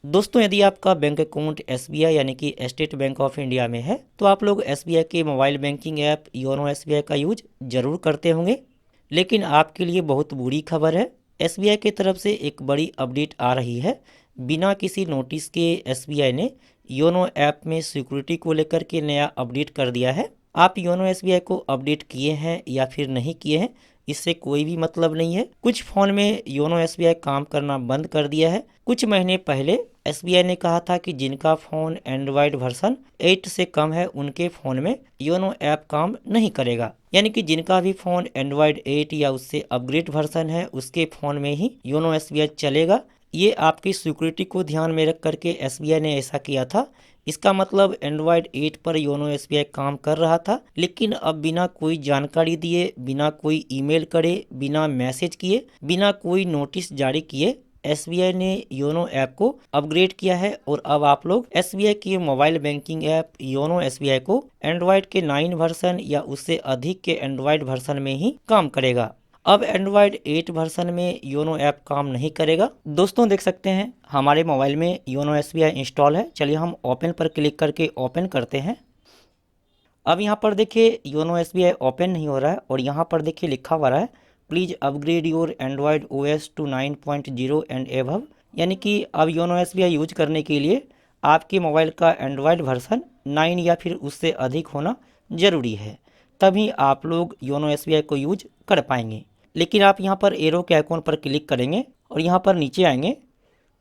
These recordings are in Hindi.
दोस्तों, यदि आपका बैंक अकाउंट एसबीआई यानी कि स्टेट बैंक ऑफ इंडिया में है तो आप लोग एसबीआई के mobile banking app YONO SBI का यूज जरूर करते होंगे। लेकिन आपके लिए बहुत बुरी खबर है, एसबीआई की तरफ से एक बड़ी अपडेट आ रही है। बिना किसी नोटिस के एसबीआई ने योनो ऐप में सिक्योरिटी को लेकर के नया अपडेट कर दिया है। आप योनो एसबीआई को अपडेट किए हैं या फिर नहीं किए हैं, इससे कोई भी मतलब नहीं है। कुछ फ़ोन में योनो एसबीआई काम करना बंद कर दिया है। कुछ महीने पहले एसबीआई ने कहा था कि जिनका फ़ोन एंड्रॉयड वर्जन 8 से कम है उनके फ़ोन में योनो ऐप काम नहीं करेगा। यानी कि जिनका भी फ़ोन एंड्रॉयड 8 या उससे अपग्रेड वर्जन है उसके फ़ोन में ही योनो एसबीआई चलेगा। ये आपकी सिक्योरिटी को ध्यान में रख करके एसबीआई ने ऐसा किया था। इसका मतलब एंड्रॉयड 8 पर योनो एसबीआई काम कर रहा था, लेकिन अब बिना कोई जानकारी दिए, बिना कोई ईमेल करे, बिना मैसेज किए, बिना कोई नोटिस जारी किए एसबीआई ने योनो ऐप को अपग्रेड किया है। और अब आप लोग एसबीआई की mobile banking app YONO SBI को एंड्रॉयड के 9 वर्जन या उससे अधिक के एंड्रॉयड वर्जन में ही काम करेगा। अब एंड्रॉयड 8 वर्जन में योनो ऐप काम नहीं करेगा। दोस्तों, देख सकते हैं हमारे मोबाइल में योनो एसबीआई इंस्टॉल है। चलिए हम ओपन पर क्लिक करके ओपन करते हैं। अब यहाँ पर देखिए योनो एसबीआई ओपन नहीं हो रहा है और यहाँ पर देखिए लिखा हुआ है please upgrade your Android OS to 9.0 and above. यानी कि अब योनो एसबीआई यूज करने के लिए आपके मोबाइल का एंड्रॉयड वर्जन 9 या फिर उससे अधिक होना ज़रूरी है, तभी आप लोग योनो एसबीआई को यूज कर पाएंगे। लेकिन आप यहाँ पर एरो के आइकॉन पर क्लिक करेंगे और यहाँ पर नीचे आएंगे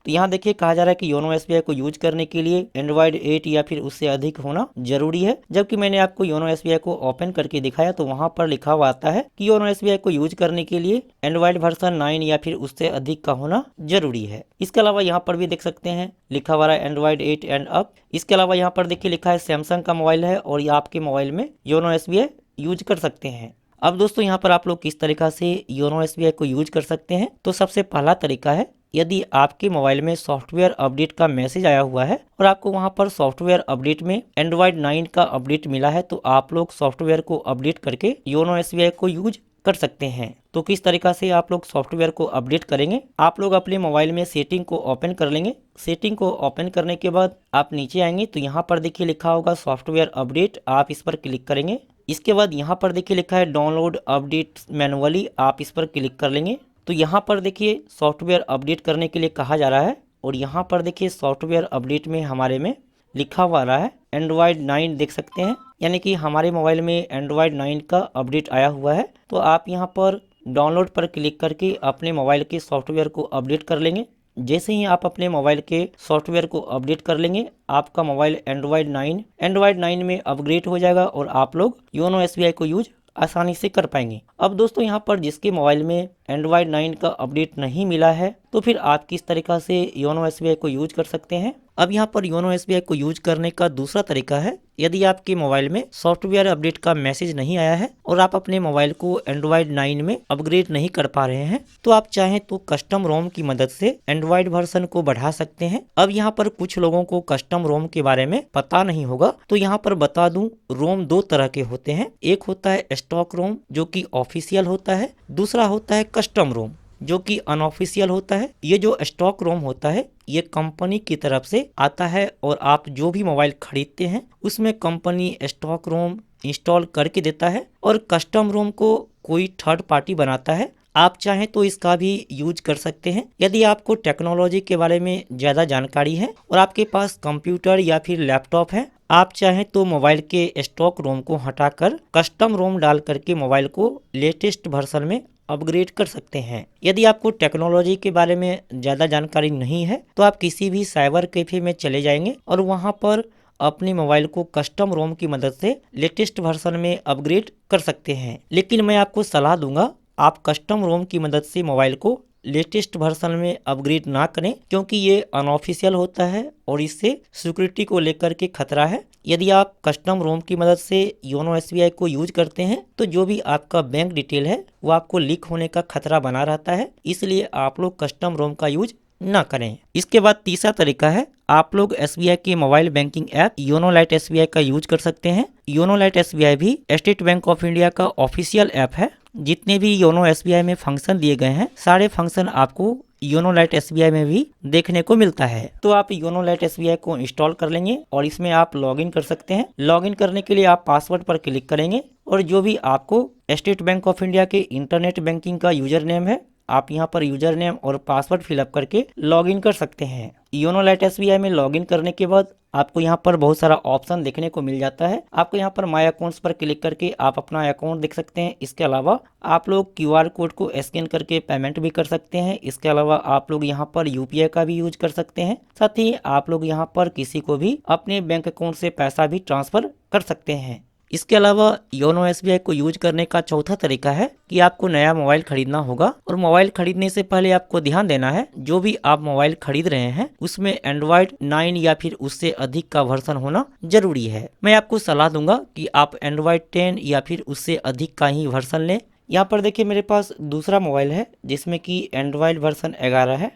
तो यहाँ देखिए कहा जा रहा है कि योनो एसबीआई को यूज करने के लिए एंड्रॉयड 8 या फिर उससे अधिक होना जरूरी है। जबकि मैंने आपको योनो एसबीआई को ओपन करके दिखाया तो वहाँ पर लिखा हुआ आता है कि योनो एसबीआई को यूज करने के लिए एंड्रॉयड वर्जन 9 या फिर उससे अधिक का होना जरूरी है। इसके अलावा यहाँ पर भी देख सकते हैं लिखा हुआ है एंड्रॉयड 8 एंड अप। इसके अलावा यहाँ पर देखिए लिखा है सैमसंग का मोबाइल है और ये आपके मोबाइल में योनो एसबीआई यूज कर सकते हैं। अब दोस्तों, यहाँ पर आप लोग किस तरीका से योनो एसबीआई को यूज कर सकते हैं, तो सबसे पहला तरीका है, यदि आपके मोबाइल में सॉफ्टवेयर अपडेट का मैसेज आया हुआ है और आपको वहां पर सॉफ्टवेयर अपडेट में एंड्रॉयड 9 का अपडेट मिला है तो आप लोग सॉफ्टवेयर को अपडेट करके योनो एसबीआई को यूज कर सकते हैं। तो किस तरीका से आप लोग सॉफ्टवेयर को अपडेट करेंगे, आप लोग अपने मोबाइल में सेटिंग को ओपन कर लेंगे। सेटिंग को ओपन करने के बाद आप नीचे आएंगे तो यहाँ पर देखिए लिखा होगा सॉफ्टवेयर अपडेट, आप इस पर क्लिक करेंगे। इसके बाद यहाँ पर देखिए लिखा है डाउनलोड अपडेट मैनुअली, आप इस पर क्लिक कर लेंगे। तो यहाँ पर देखिए सॉफ्टवेयर अपडेट करने के लिए कहा जा रहा है और यहाँ पर देखिए सॉफ्टवेयर अपडेट में हमारे में लिखा हुआ रहा है एंड्रॉयड 9, देख सकते हैं। यानी कि हमारे मोबाइल में एंड्रॉयड 9 का अपडेट आया हुआ है। तो आप यहाँ पर डाउनलोड पर क्लिक करके अपने मोबाइल के सॉफ्टवेयर को अपडेट कर लेंगे। जैसे ही आप अपने मोबाइल के सॉफ्टवेयर को अपडेट कर लेंगे आपका मोबाइल एंड्रॉयड 9 में अपग्रेड हो जाएगा और आप लोग योनो एसबीआई को यूज आसानी से कर पाएंगे। अब दोस्तों, यहाँ पर जिसके मोबाइल में एंड्रॉयड 9 का अपडेट नहीं मिला है तो फिर आप किस तरीका से योनो एसबीआई को यूज कर सकते हैं। अब यहाँ पर योनो एसबीआई को यूज करने का दूसरा तरीका है, यदि आपके मोबाइल में सॉफ्टवेयर अपडेट का मैसेज नहीं आया है और आप अपने मोबाइल को एंड्रॉयड 9 में अपग्रेड नहीं कर पा रहे हैं तो आप चाहें तो कस्टम रोम की मदद से एंड्रॉयड वर्जन को बढ़ा सकते हैं। अब यहाँ पर कुछ लोगों को कस्टम रोम के बारे में पता नहीं होगा तो यहाँ पर बता दूं, रोम दो तरह के होते हैं। एक होता है स्टॉक रोम जो कि ऑफिशियल होता है, दूसरा होता है कस्टम रोम जो कि अनऑफिशियल होता है। ये जो स्टॉक रोम होता है ये कंपनी की तरफ से आता है और आप जो भी मोबाइल खरीदते हैं उसमें कंपनी स्टॉक रोम इंस्टॉल करके देता है और कस्टम रोम को कोई थर्ड पार्टी बनाता है। आप चाहें तो इसका भी यूज कर सकते हैं। यदि आपको टेक्नोलॉजी के बारे में ज़्यादा जानकारी है और आपके पास कंप्यूटर या फिर लैपटॉप है, आप चाहें तो मोबाइल के स्टॉक रोम को हटाकर कस्टम रोम डाल करके मोबाइल को लेटेस्ट वर्जन में अपग्रेड कर सकते हैं। यदि आपको टेक्नोलॉजी के बारे में ज़्यादा जानकारी नहीं है तो आप किसी भी साइबर कैफे में चले जाएंगे और वहां पर अपने मोबाइल को कस्टम रोम की मदद से लेटेस्ट वर्जन में अपग्रेड कर सकते हैं। लेकिन मैं आपको सलाह दूंगा आप कस्टम रोम की मदद से मोबाइल को लेटेस्ट वर्जन में अपग्रेड ना करें क्योंकि ये अनऑफिशियल होता है और इससे सिक्योरिटी को लेकर के खतरा है। यदि आप कस्टम रोम की मदद से योनो एसबीआई को यूज करते हैं तो जो भी आपका बैंक डिटेल है वो आपको लीक होने का खतरा बना रहता है, इसलिए आप लोग कस्टम रोम का यूज ना करें। इसके बाद तीसरा तरीका है, आप लोग एसबीआई के mobile banking app YONO light SBI का यूज कर सकते हैं। योनो लाइट एसबीआई भी स्टेट बैंक ऑफ इंडिया का ऑफिशियल ऐप है। जितने भी योनो एसबीआई में फंक्शन दिए गए हैं सारे फंक्शन आपको योनो लाइट SBI में भी देखने को मिलता है। तो आप योनो लाइट SBI को इंस्टॉल कर लेंगे और इसमें आप लॉगिन कर सकते हैं। लॉगिन करने के लिए आप पासवर्ड पर क्लिक करेंगे और जो भी आपको स्टेट बैंक ऑफ इंडिया के इंटरनेट बैंकिंग का यूजर नेम है, आप यहाँ पर यूजर नेम और पासवर्ड फिलअप करके लॉगिन कर सकते हैं। योनो लाइट SBI में लॉगिन करने के बाद आपको यहाँ पर बहुत सारा ऑप्शन देखने को मिल जाता है। आपको यहाँ पर माय अकाउंट्स पर क्लिक करके आप अपना अकाउंट देख सकते हैं। इसके अलावा आप लोग QR कोड को स्कैन करके पेमेंट भी कर सकते हैं। इसके अलावा आप लोग यहाँ पर UPI का भी यूज कर सकते हैं। साथ ही आप लोग यहाँ पर किसी को भी अपने बैंक अकाउंट से पैसा भी ट्रांसफर कर सकते हैं। इसके अलावा योनो SBI को यूज करने का चौथा तरीका है कि आपको नया मोबाइल खरीदना होगा और मोबाइल खरीदने से पहले आपको ध्यान देना है जो भी आप मोबाइल खरीद रहे हैं उसमें एंड्रॉयड 9 या फिर उससे अधिक का वर्जन होना जरूरी है। मैं आपको सलाह दूंगा कि आप एंड्रॉयड 10 या फिर उससे अधिक का ही वर्जन लें। यहाँ पर देखिए मेरे पास दूसरा मोबाइल है जिसमें कि एंड्रॉयड वर्जन 11 है।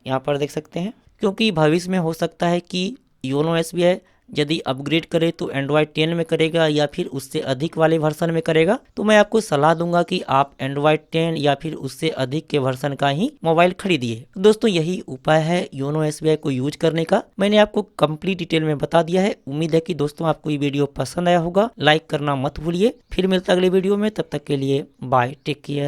यहाँ पर देख सकते हैं, क्योंकि भविष्य में हो सकता है कि योनो SBI यदि अपग्रेड करे तो एंड्रॉयड 10 में करेगा या फिर उससे अधिक वाले वर्जन में करेगा। तो मैं आपको सलाह दूंगा कि आप एंड्रॉयड 10 या फिर उससे अधिक के वर्जन का ही मोबाइल खरीदिए। तो दोस्तों यही उपाय है योनो SBI को यूज करने का। मैंने आपको कंप्लीट डिटेल में बता दिया है। उम्मीद है कि दोस्तों आपको ये वीडियो पसंद आया होगा। लाइक करना मत भूलिए। फिर मिलता अगले वीडियो में, तब तक के लिए बाय, टेक केयर।